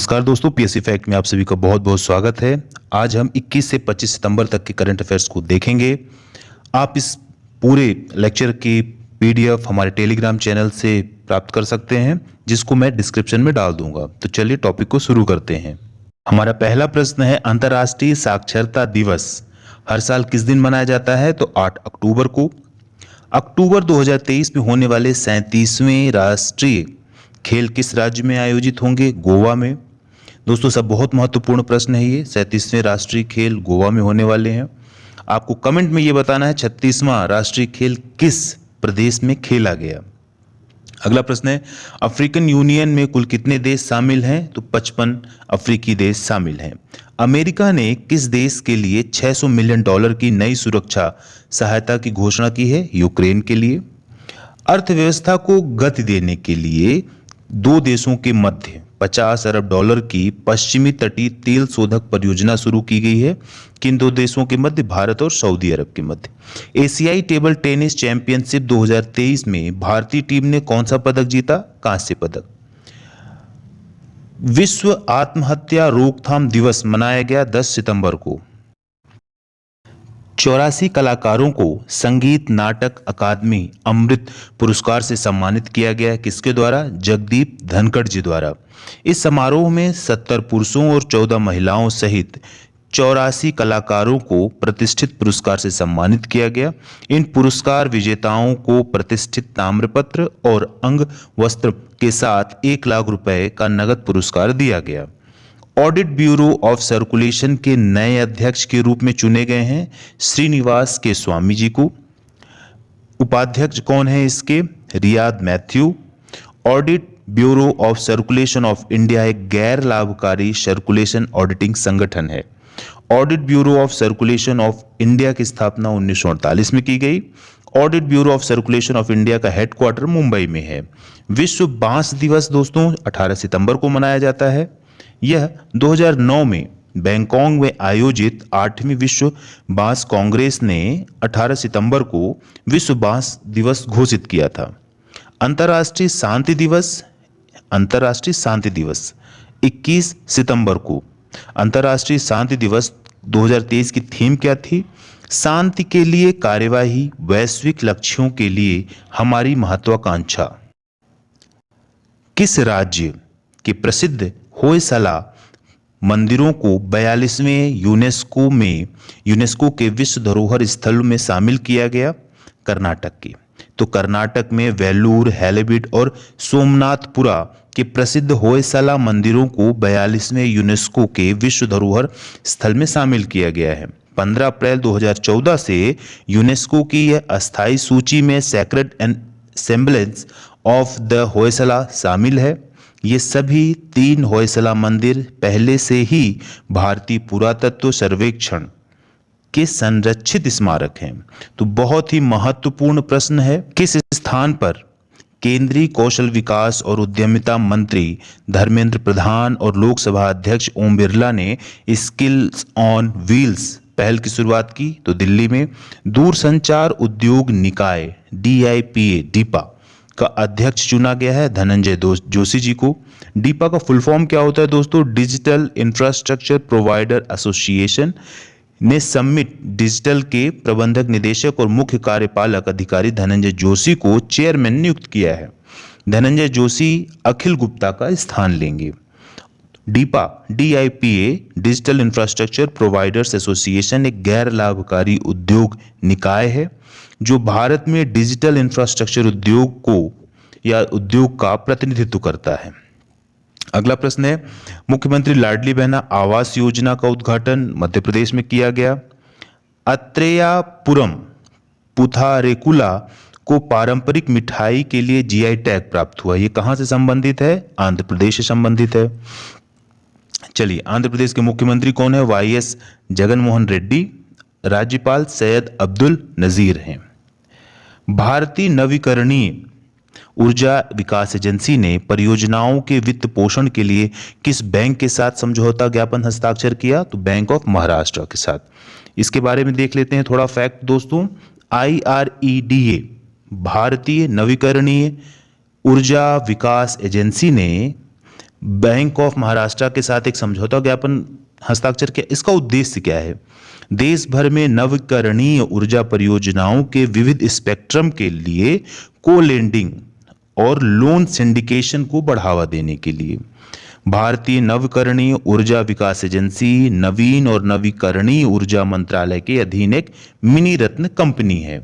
नमस्कार दोस्तों, PSC fact में आप सभी का बहुत बहुत स्वागत है। आज हम 21 से 25 सितंबर तक के करंट अफेयर्स को देखेंगे। आप इस पूरे लेक्चर की पीडीएफ हमारे टेलीग्राम चैनल से प्राप्त कर सकते हैं, जिसको मैं डिस्क्रिप्शन में डाल दूंगा। तो चलिए टॉपिक को शुरू करते हैं। हमारा पहला प्रश्न है, अंतर्राष्ट्रीय साक्षरता दिवस हर साल किस दिन मनाया जाता है? तो 8 अक्टूबर को। अक्टूबर 2023 में होने वाले 37वें राष्ट्रीय खेल किस राज्य में आयोजित होंगे? गोवा में। दोस्तों, सब बहुत महत्वपूर्ण प्रश्न है ये। 37वें राष्ट्रीय खेल गोवा में होने वाले हैं। आपको कमेंट में ये बताना है 36वां राष्ट्रीय खेल किस प्रदेश में खेला गया। अगला प्रश्न है, अफ्रीकन यूनियन में कुल कितने देश शामिल हैं? तो 55 अफ्रीकी देश शामिल हैं। अमेरिका ने किस देश के लिए $600 मिलियन की नई सुरक्षा सहायता की घोषणा की है? यूक्रेन के लिए। अर्थव्यवस्था को गति देने के लिए दो देशों के मध्य $50 अरब की पश्चिमी तटीय तेल शोधक परियोजना शुरू की गई है। किन दो देशों के मध्य? भारत और सऊदी अरब के मध्य। एशियाई टेबल टेनिस चैंपियनशिप 2023 में भारतीय टीम ने कौन सा पदक जीता? कांस्य पदक। विश्व आत्महत्या रोकथाम दिवस मनाया गया 10 सितंबर को। 84 कलाकारों को संगीत नाटक अकादमी अमृत पुरस्कार से सम्मानित किया गया। किसके द्वारा? जगदीप धनखड़ जी द्वारा। इस समारोह में 70 पुरुषों और 14 महिलाओं सहित 84 कलाकारों को प्रतिष्ठित पुरस्कार से सम्मानित किया गया। इन पुरस्कार विजेताओं को प्रतिष्ठित ताम्रपत्र और अंग वस्त्र के साथ 1 लाख रुपए का नगद पुरस्कार दिया गया। ऑडिट ब्यूरो ऑफ सर्कुलेशन के नए अध्यक्ष के रूप में चुने गए हैं श्रीनिवास के स्वामी जी को। उपाध्यक्ष कौन है इसके? Riyadh Matthew. Audit bureau of circulation of India एक गैर लाभकारी सर्कुलेशन ऑडिटिंग संगठन है। Audit bureau of circulation of India की स्थापना 1948 में की गई। Audit bureau of circulation of India का हेडक्वार्टर मुंबई में है। विश्व बांस दिवस दोस्तों 18 सितंबर को मनाया जाता है। यह 2009 में बैंकॉक में आयोजित 8वीं विश्व बांस कांग्रेस ने 18 सितंबर को विश्व बांस दिवस घोषित किया था। अंतर्राष्ट्रीय शांति दिवस 21 सितंबर को। अंतर्राष्ट्रीय शांति दिवस 2023 की थीम क्या थी? शांति के लिए कार्यवाही, वैश्विक लक्ष्यों के लिए हमारी महत्वाकांक्षा। किस राज्य के प्रसिद्ध होयसला मंदिरों को 42वें यूनेस्को के विश्व धरोहर स्थलों में शामिल किया गया? कर्नाटक के। तो कर्नाटक में वेल्लूर, हैलेबीड और सोमनाथपुरा के प्रसिद्ध होयसला मंदिरों को 42वें यूनेस्को के विश्व धरोहर स्थल में शामिल किया गया है। 15 अप्रैल 2014 से यूनेस्को की यह अस्थायी सूची में सेक्रेड एसेंबलेंस ऑफ द होयसला शामिल है। ये सभी 3 होयसला मंदिर पहले से ही भारतीय पुरातत्व सर्वेक्षण के संरक्षित स्मारक हैं। तो बहुत ही महत्वपूर्ण प्रश्न है, किस स्थान पर केंद्रीय कौशल विकास और उद्यमिता मंत्री धर्मेंद्र प्रधान और लोकसभा अध्यक्ष ओम बिरला ने स्किल्स ऑन व्हील्स पहल की शुरुआत की? तो दिल्ली में। दूरसंचार उद्योग निकाय DIPA का अध्यक्ष चुना गया है धनंजय जोशी जी को। डीपा का फुल फॉर्म क्या होता है दोस्तों? डिजिटल इंफ्रास्ट्रक्चर प्रोवाइडर एसोसिएशन ने समिट डिजिटल के प्रबंधक निदेशक और मुख्य कार्यपालक अधिकारी धनंजय जोशी को चेयरमैन नियुक्त किया है। धनंजय जोशी अखिल गुप्ता का स्थान लेंगे। DIPA digital infrastructure providers association एक गैर लाभकारी उद्योग निकाय है जो भारत में डिजिटल इंफ्रास्ट्रक्चर उद्योग का प्रतिनिधित्व करता है। अगला प्रश्न है, मुख्यमंत्री लाडली बहना आवास योजना का उद्घाटन मध्य प्रदेश में किया गया। अत्रेयापुरम पुथारेकुला को पारंपरिक मिठाई के लिए GI टैग प्राप्त हुआ। ये कहां से संबंधित है? आंध्र प्रदेश से संबंधित है। चलिए, आंध्र प्रदेश के मुख्यमंत्री कौन है? YS जगनमोहन रेड्डी। राज्यपाल सैयद अब्दुल नजीर हैं। भारतीय नवीकरणीय ऊर्जा विकास एजेंसी ने परियोजनाओं के वित्त पोषण के लिए किस बैंक के साथ समझौता ज्ञापन हस्ताक्षर किया? तो बैंक ऑफ महाराष्ट्र के साथ। इसके बारे में देख लेते हैं थोड़ा फैक्ट दोस्तों। IREDA भारतीय नवीकरणीय ऊर्जा विकास एजेंसी ने बैंक ऑफ महाराष्ट्र के साथ एक समझौता ज्ञापन हस्ताक्षर किया। इसका उद्देश्य क्या है? देश भर में नवीकरणीय ऊर्जा परियोजनाओं के विविध स्पेक्ट्रम के लिए को लेंडिंग और लोन सिंडिकेशन को बढ़ावा देने के लिए भारतीय नवीकरणीय ऊर्जा विकास एजेंसी नवीन और नवीकरणीय ऊर्जा मंत्रालय के अधीन एक मिनी रत्न कंपनी है।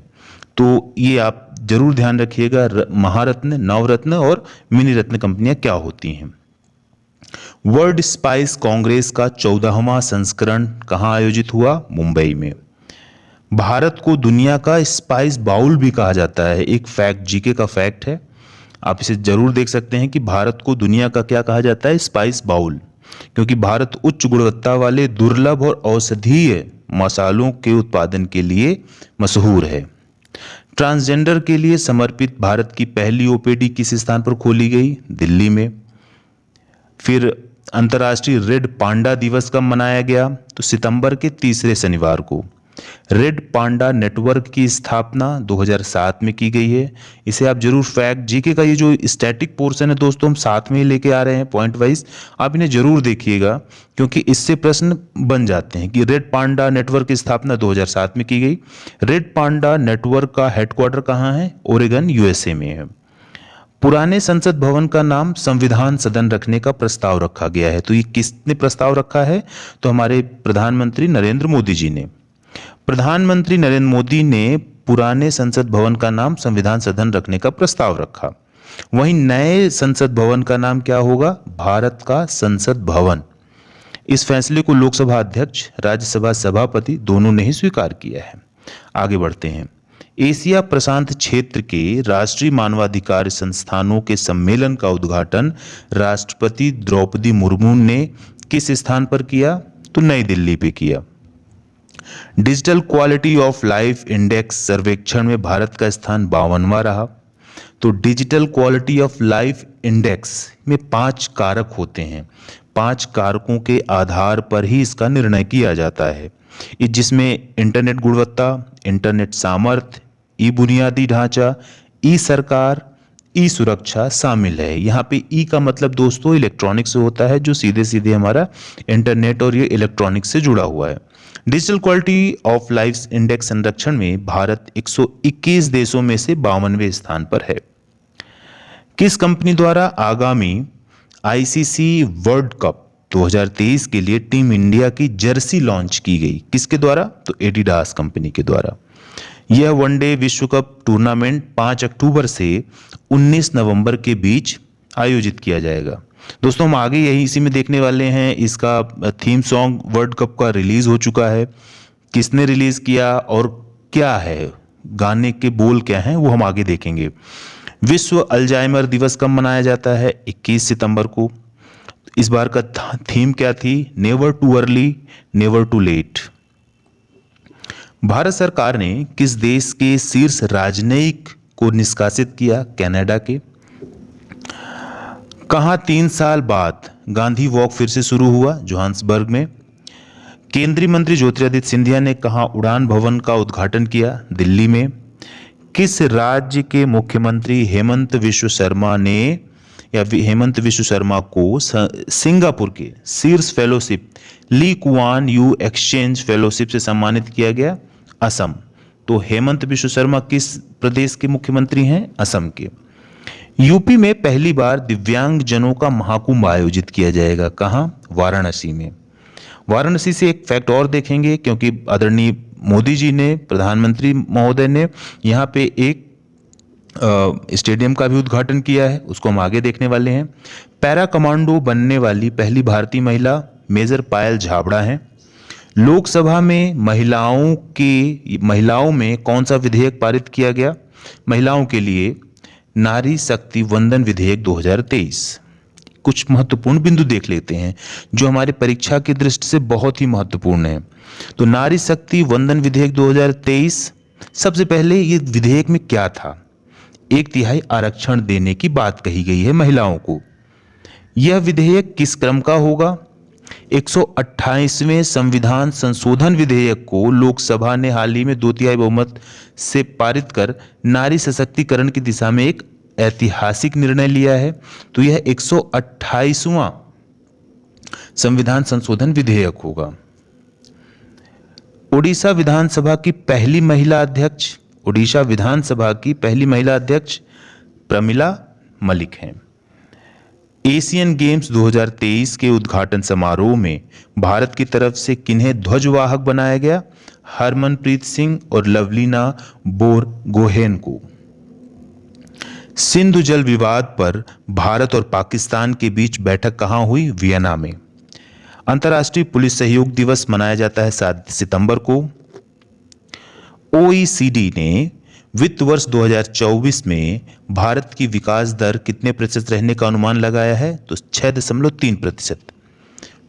तो ये आप जरूर ध्यान रखिएगा, महारत्न, नवरत्न और मिनी रत्न कंपनियां क्या होती हैं। वर्ल्ड स्पाइस कांग्रेस का 14वां संस्करण कहां आयोजित हुआ? मुंबई में। भारत को दुनिया का स्पाइस बाउल भी कहा जाता है। एक फैक्ट, जीके का फैक्ट है, आप इसे जरूर देख सकते हैं कि भारत को दुनिया का क्या कहा जाता है? स्पाइस बाउल, क्योंकि भारत उच्च गुणवत्ता वाले दुर्लभ और औषधीय मसालों के उत्पादन के लिए मशहूर है। ट्रांसजेंडर के लिए समर्पित भारत की पहली ओपीडी किस स्थान पर खोली गई? दिल्ली में। फिर अंतर्राष्ट्रीय रेड पांडा दिवस कब मनाया गया? तो सितंबर के तीसरे शनिवार को। रेड पांडा नेटवर्क की स्थापना 2007 में की गई है। इसे आप जरूर फैक्ट, जीके का ये जो स्टैटिक पोर्शन है दोस्तों, हम साथ में ही लेके आ रहे हैं पॉइंट वाइज, आप इन्हें जरूर देखिएगा क्योंकि इससे प्रश्न बन जाते हैं कि रेड पांडा नेटवर्क की स्थापना 2007 में की गई। रेड पांडा नेटवर्क का हेडक्वार्टर कहाँ है? ओरेगन, यूएसए में है। पुराने संसद भवन का नाम संविधान सदन रखने का प्रस्ताव रखा गया है। तो ये किसने प्रस्ताव रखा है? तो हमारे प्रधानमंत्री नरेंद्र मोदी जी ने। प्रधानमंत्री नरेंद्र मोदी ने पुराने संसद भवन का नाम संविधान सदन रखने का प्रस्ताव रखा। वहीं नए संसद भवन का नाम क्या होगा? भारत का संसद भवन। इस फैसले को लोकसभा अध्यक्ष, राज्यसभा सभापति दोनों ने ही स्वीकार किया है। आगे बढ़ते हैं। एशिया प्रशांत क्षेत्र के राष्ट्रीय मानवाधिकार संस्थानों के सम्मेलन का उद्घाटन राष्ट्रपति द्रौपदी मुर्मू ने किस स्थान पर किया? तो नई दिल्ली पे किया। Digital quality of life index सर्वेक्षण में भारत का स्थान 52वां रहा। तो digital quality of life index में 5 कारक होते हैं। 5 कारकों के आधार पर ही इसका निर्णय किया जाता है, जिसमें इंटरनेट गुणवत्ता, इंटरनेट सामर्थ्य, ई बुनियादी ढांचा, ई सरकार, ई सुरक्षा शामिल है। यहाँ पे ई का मतलब दोस्तों इलेक्ट्रॉनिक्स से होता है, जो सीधे सीधे हमारा इंटरनेट और ये इलेक्ट्रॉनिक्स से जुड़ा हुआ है। Digital quality of life index संरक्षण में भारत 121 देशों में से 52वें स्थान पर है। किस कंपनी द्वारा आगामी आईसीसी वर्ल्ड कप 2023 के लिए टीम इंडिया की जर्सी लॉन्च की गई? किसके द्वारा? तो एडिडास कंपनी के द्वारा। यह वनडे विश्व कप टूर्नामेंट 5 अक्टूबर से 19 नवंबर के बीच आयोजित किया जाएगा। दोस्तों हम आगे यही इसी में देखने वाले हैं। इसका थीम सॉन्ग वर्ल्ड कप का रिलीज हो चुका है। किसने रिलीज किया और क्या है, गाने के बोल क्या हैं, वो हम आगे देखेंगे। विश्व अल्जाइमर दिवस कब मनाया जाता है? 21 सितंबर को। इस बार का थीम क्या थी? Never too early, never too late. Bharat सरकार ने किस देश के शीर्ष राजनयिक को निष्कासित किया? कनाडा के। कहाँ 3 साल बाद गांधी वॉक फिर से शुरू हुआ? जोहान्सबर्ग में। केंद्रीय मंत्री ज्योतिरादित्य सिंधिया ने कहाँ उड़ान भवन का उद्घाटन किया? दिल्ली में। किस राज्य के मुख्यमंत्री हेमंत विश्व शर्मा को सिंगापुर के शीर्ष fellowship Lee Kuan Yew exchange fellowship से सम्मानित किया गया? असम। तो हेमंत विश्व शर्मा किस प्रदेश के मुख्यमंत्री हैं? असम के। यूपी में पहली बार दिव्यांग जनों का महाकुंभ आयोजित किया जाएगा। कहां? वाराणसी में। वाराणसी से एक फैक्ट और देखेंगे, क्योंकि आदरणीय मोदी जी ने, प्रधानमंत्री महोदय ने यहाँ पे एक स्टेडियम का भी उद्घाटन किया है, उसको हम आगे देखने वाले हैं। पैरा कमांडो बनने वाली पहली भारतीय महिला मेजर पायल छाबड़ा हैं। लोकसभा में महिलाओं में कौन सा विधेयक पारित किया गया? महिलाओं के लिए नारी शक्ति वंदन विधेयक 2023। कुछ महत्वपूर्ण बिंदु देख लेते हैं जो हमारे परीक्षा की दृष्टि से बहुत ही महत्वपूर्ण है। तो नारी शक्ति वंदन विधेयक 2023, सबसे पहले ये विधेयक में क्या था? 1/3 आरक्षण देने की बात कही गई है महिलाओं को। यह विधेयक किस क्रम का होगा? 128वें संविधान संशोधन विधेयक को लोकसभा ने हाल ही में 2/3 बहुमत से पारित कर नारी सशक्तिकरण की दिशा में एक ऐतिहासिक निर्णय लिया है? तो यह 128वां संविधान संशोधन विधेयक होगा। ओडिशा विधानसभा की पहली महिला अध्यक्ष, ओडिशा विधानसभा की पहली महिला अध्यक्ष प्रमिला मलिक हैं। एशियन गेम्स 2023 के उद्घाटन समारोह में भारत की तरफ से किन्हें ध्वजवाहक बनाया गया? हरमनप्रीत सिंह और लवलीना बोरगोहेन को। सिंधु जल विवाद पर भारत और पाकिस्तान के बीच बैठक कहां हुई? वियना में। अंतर्राष्ट्रीय पुलिस सहयोग दिवस मनाया जाता है 7 सितंबर को। ओईसीडी ने वित्त वर्ष 2024 में भारत की विकास दर कितने प्रतिशत रहने का अनुमान लगाया है? तो 6.3%।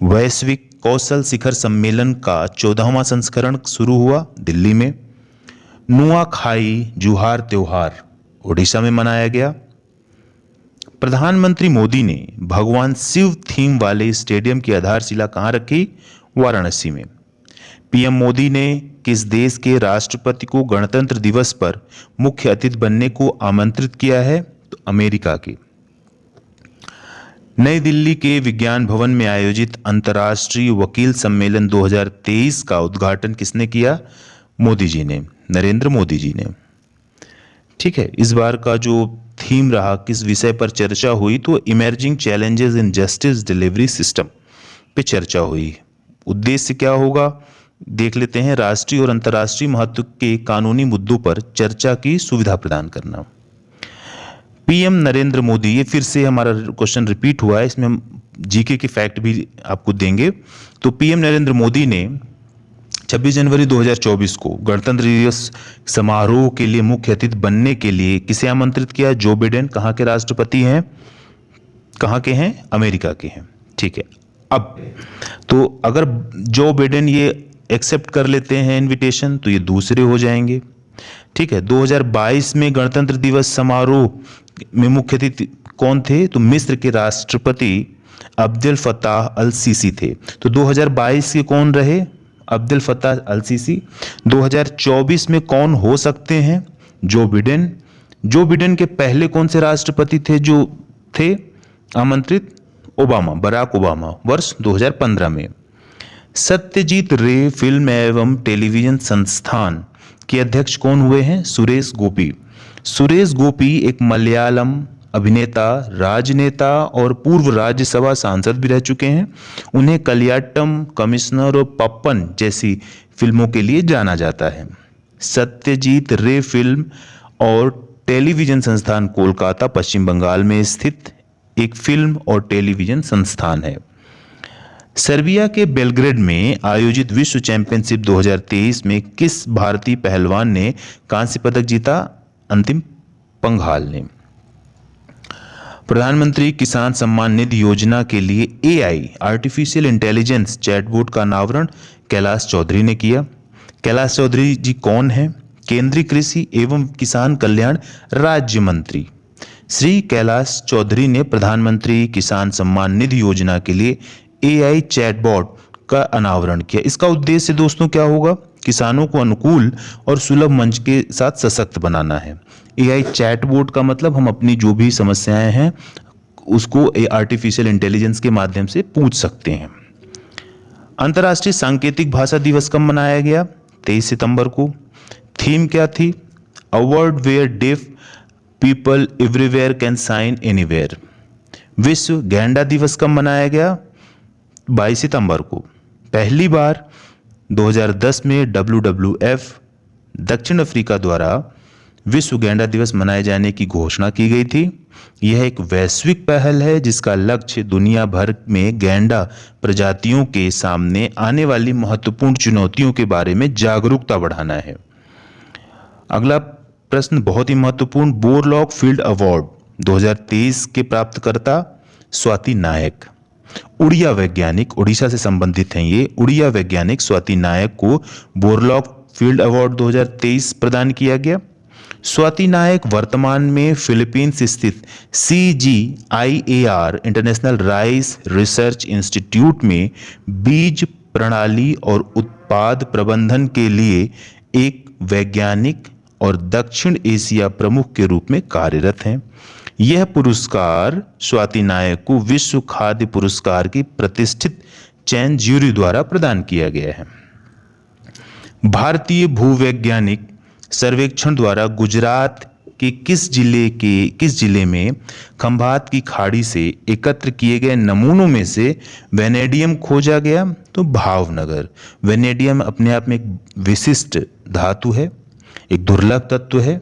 वैश्विक कौशल शिखर सम्मेलन का 14वां संस्करण शुरू हुआ दिल्ली में। नुआखाई जुहार त्योहार ओडिशा में मनाया गया। प्रधानमंत्री मोदी ने भगवान शिव थीम वाले स्टेडियम की आधारशिला कहां रखी? वाराणसी में। पीएम मोदी ने किस देश के राष्ट्रपति को गणतंत्र दिवस पर मुख्य अतिथि बनने को आमंत्रित किया है? तो अमेरिका के। नई दिल्ली के विज्ञान भवन में आयोजित अंतर्राष्ट्रीय वकील सम्मेलन 2023 का उद्घाटन किसने किया? मोदी जी ने, नरेंद्र मोदी जी ने। ठीक है, इस बार का जो थीम रहा, किस विषय पर चर्चा हुई? तो emerging challenges in justice delivery system पे चर्चा हुई। उद्देश्य क्या होगा देख लेते हैं। राष्ट्रीय और अंतर्राष्ट्रीय महत्व के कानूनी मुद्दों पर चर्चा की सुविधा प्रदान करना। पीएम नरेंद्र मोदी, ये फिर से हमारा क्वेश्चन रिपीट हुआ है, इसमें हम जीके के फैक्ट भी आपको देंगे। तो पीएम नरेंद्र मोदी ने 26 जनवरी 2024 को गणतंत्र दिवस समारोह के लिए मुख्य अतिथि बनने के लिए किसे आमंत्रित किया? Joe Biden. कहाँ के राष्ट्रपति हैं? कहाँ के हैं? अमेरिका के हैं। ठीक है, अब तो अगर जो बिडेन ये एक्सेप्ट कर लेते हैं इनविटेशन तो ये दूसरे हो जाएंगे। ठीक है, 2022 में गणतंत्र दिवस समारोह में मुख्य अतिथि कौन थे? तो मिस्र के राष्ट्रपति अब्देल फताह अल सीसी थे। तो 2022 के कौन रहे? अब्देल फताह अल सीसी। 2024 में कौन हो सकते हैं? Joe Biden. जो बिडेन के पहले कौन से राष्ट्रपति थे जो थे आमंत्रित? ओबामा, बराक ओबामा, वर्ष 2015 में। सत्यजीत रे फिल्म एवं टेलीविजन संस्थान के अध्यक्ष कौन हुए हैं? सुरेश गोपी। सुरेश गोपी एक मलयालम अभिनेता, राजनेता और पूर्व राज्यसभा सांसद भी रह चुके हैं। उन्हें कलियाट्टम, कमिश्नर और पप्पन जैसी फिल्मों के लिए जाना जाता है। सत्यजीत रे फिल्म और टेलीविजन संस्थान कोलकाता, पश्चिम बंगाल में स्थित एक फिल्म और टेलीविजन संस्थान है। सर्बिया के बेलग्रेड में आयोजित विश्व चैंपियनशिप 2023 में किस भारतीय पहलवान ने कांस्य पदक जीता? अंतिम पंघाल ने। प्रधानमंत्री किसान सम्मान निधि योजना के लिए एआई आर्टिफिशियल इंटेलिजेंस चैटबॉट का अनावरण कैलाश चौधरी ने किया। कैलाश चौधरी जी कौन हैं? केंद्रीय कृषि एवं किसान कल्याण राज्य मंत्री। श्री कैलाश चौधरी ने प्रधानमंत्री किसान सम्मान निधि योजना के लिए एआई चैटबॉट का अनावरण किया। इसका उद्देश्य दोस्तों क्या होगा? किसानों को अनुकूल और सुलभ मंच के साथ सशक्त बनाना है। एआई चैटबॉट का मतलब हम अपनी जो भी समस्याएं हैं उसको आर्टिफिशियल इंटेलिजेंस के माध्यम से पूछ सकते हैं। अंतर्राष्ट्रीय सांकेतिक भाषा दिवस कब मनाया गया? 23 सितंबर को। थीम क्या थी? A world where deaf people everywhere can sign anywhere. विश्व गैंडा दिवस कब मनाया गया? 22 सितंबर को। पहली बार 2010 में WWF दक्षिण अफ्रीका द्वारा विश्व गैंडा दिवस मनाए जाने की घोषणा की गई थी। यह एक वैश्विक पहल है जिसका लक्ष्य दुनिया भर में गैंडा प्रजातियों के सामने आने वाली महत्वपूर्ण चुनौतियों के बारे में जागरूकता बढ़ाना है। अगला प्रश्न बहुत ही महत्वपूर्ण। बोरलॉग फील्ड अवार्ड 2023 के प्राप्तकर्ता स्वाति नायक। उड़िया वैज्ञानिक, उड़ीसा से संबंधित हैं ये, उड़िया वैज्ञानिक स्वाति नायक को बोरलॉग फील्ड अवार्ड 2023 प्रदान किया गया। स्वाति नायक वर्तमान में फिलीपींस स्थित CGIAR international rice research institute में बीज प्रणाली और उत्पाद प्रबंधन के लिए एक वैज्ञानिक और दक्षिण एशिया प्रमुख के रूप में कार्यरत हैं। यह पुरस्कार स्वाति नायक को विश्व खाद्य पुरस्कार की प्रतिष्ठित चयन ज्यूरी द्वारा प्रदान किया गया है। भारतीय भूवैज्ञानिक सर्वेक्षण द्वारा गुजरात के किस जिले में खंभात की खाड़ी से एकत्र किए गए नमूनों में से वेनेडियम खोजा गया? तो भावनगर। वेनेडियम अपने आप में एक विशिष्ट धातु है, एक दुर्लभ तत्व है।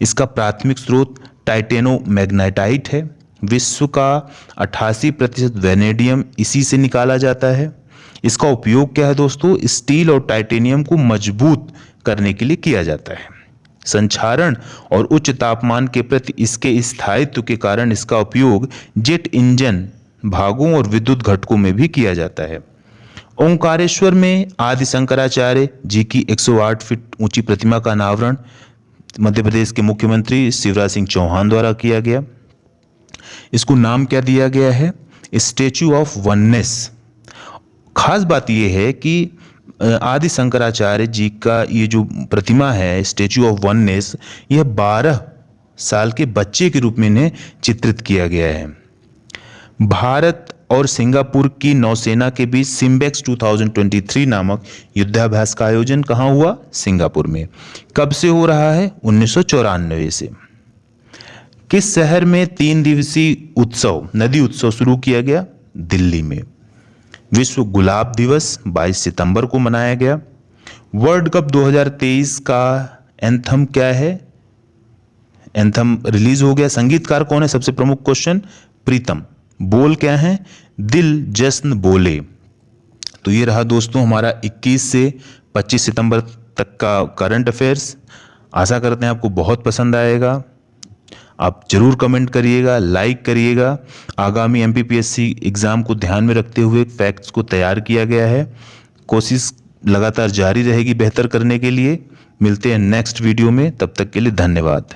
इसका प्राथमिक स्रोत टाइटेनोमैग्नेटाइट है। विश्व का 88% वेनेडियम इसी से निकाला जाता है। इसका उपयोग क्या है दोस्तों? स्टील और टाइटेनियम को मजबूत करने के लिए किया जाता है। संक्षारण और उच्च तापमान के प्रति इसके स्थायित्व के कारण इसका उपयोग जेट इंजन भागों और विद्युत घटकों में भी किया जाता है। ओंकारेश्वर में आदि शंकराचार्य जी की 108 फीट ऊंची प्रतिमा का अनावरण मध्य प्रदेश के मुख्यमंत्री शिवराज सिंह चौहान द्वारा किया गया। इसको नाम क्या दिया गया है? Statue of oneness. खास बात यह है कि आदि शंकराचार्य जी का ये जो प्रतिमा है स्टैच्यू ऑफ वननेस, यह 12 साल के बच्चे के रूप में इन्हें चित्रित किया गया है। भारत और सिंगापुर की नौसेना के बीच सिम्बेक्स 2023 नामक युद्धाभ्यास का आयोजन कहाँ हुआ? सिंगापुर में। कब से हो रहा है? 1994 से। किस शहर में 3 दिवसीय उत्सव नदी उत्सव शुरू किया गया? दिल्ली में। विश्व गुलाब दिवस 22 सितंबर को मनाया गया। वर्ल्ड कप 2023 का एंथम क्या है? एंथम रिलीज हो गया। संगीतकार कौन है? सबसे प्रमुख क्वेश्चन, प्रीतम। बोल क्या है? दिल जश्न बोले। तो ये रहा दोस्तों हमारा 21 से 25 सितंबर तक का करंट अफेयर्स। आशा करते हैं आपको बहुत पसंद आएगा। आप जरूर कमेंट करिएगा, लाइक करिएगा। आगामी एमपीपीएससी एग्जाम को ध्यान में रखते हुए फैक्ट्स को तैयार किया गया है। कोशिश लगातार जारी रहेगी बेहतर करने के लिए। मिलते हैं नेक्स्ट वीडियो में, तब तक के लिए धन्यवाद।